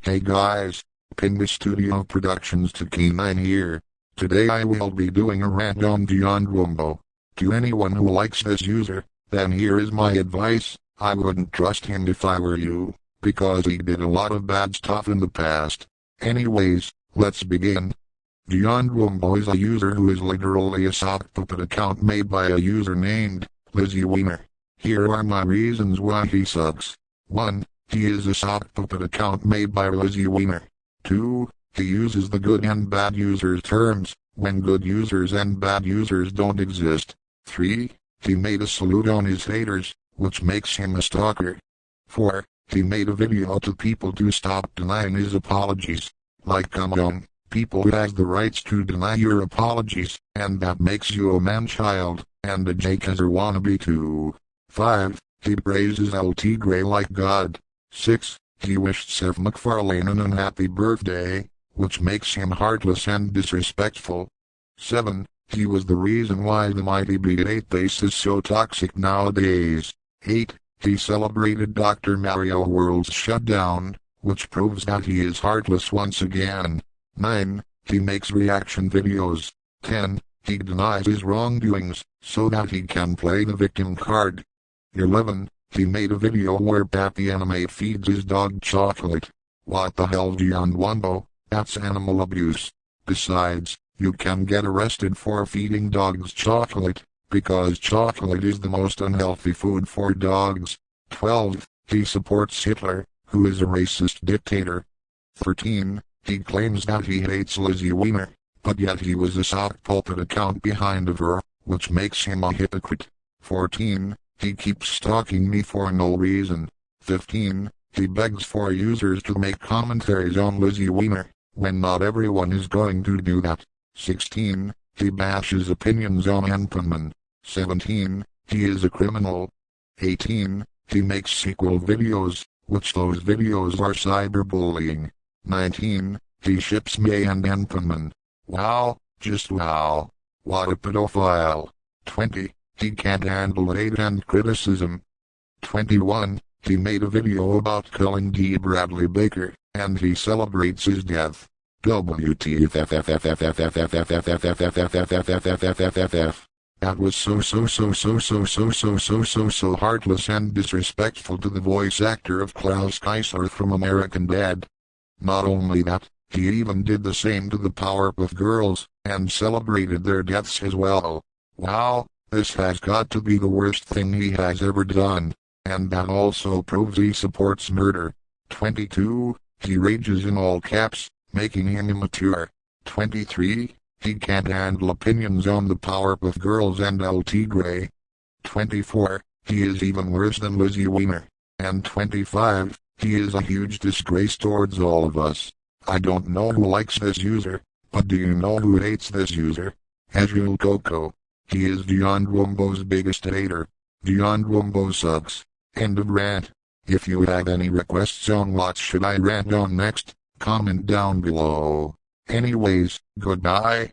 Hey guys, Pinwich Studio Productions to K9 here. Today I will be doing a rant on Beyond Wumbo. To anyone who likes this user, then here is my advice: I wouldn't trust him if I were you, because he did a lot of bad stuff in the past. Anyways, let's begin. Beyond Wumbo is a user who is literally a sock puppet account made by a user named Lizzie Wiener. Here are my reasons why he sucks. 1. He is a sock puppet account made by Lizzie Wiener. 2. He uses the good and bad users terms, when good users and bad users don't exist. 3. He made a salute on his haters, which makes him a stalker. 4. He made a video to people to stop denying his apologies. Like, come on, people who has the rights to deny your apologies, and that makes you a man-child, and a J-Kaiser wannabe too. 5. He praises El Tigre like God. 6. He wished Seth MacFarlane an unhappy birthday, which makes him heartless and disrespectful. 7. He was the reason why the mighty Beat base is so toxic nowadays. 8. He celebrated Dr. Mario World's shutdown, which proves that he is heartless once again. 9. He makes reaction videos. 10. He denies his wrongdoings, so that he can play the victim card. 11. He made a video where Papi Anime feeds his dog chocolate. What the hell, Beyond Wumbo? That's animal abuse. Besides, you can get arrested for feeding dogs chocolate, because chocolate is the most unhealthy food for dogs. 12. He supports Hitler, who is a racist dictator. 13. He claims that he hates Lizzie Wiener, but yet he was a sock puppet account behind of her, which makes him a hypocrite. 14. He keeps stalking me for no reason. 15. He begs for users to make commentaries on Lizzie Wiener, when not everyone is going to do that. 16. He bashes opinions on Anpanman. 17. He is a criminal. 18. He makes sequel videos, which those videos are cyberbullying. 19. He ships May and Anpanman. Wow, just wow. What a pedophile. 20. He can't handle hate and criticism. 21. He made a video about killing D. Bradley Baker, and he celebrates his death. WTF. That was so heartless and disrespectful to the voice actor of Klaus Kaiser from American Dad. Not only that, he even did the same to the Powerpuff Girls, and celebrated their deaths as well. Wow. This has got to be the worst thing he has ever done, and that also proves he supports murder. 22. He rages in all caps, making him immature. 23. He can't handle opinions on the Powerpuff Girls and El Tigre. 24. He is even worse than Lizzie Wiener. And 25. He is a huge disgrace towards all of us. I don't know who likes this user, but do you know who hates this user? Hejul Coco. He is Beyond Wumbo's biggest hater. Beyond Wumbo sucks. End of rant. If you have any requests on what should I rant on next, comment down below. Anyways, goodbye.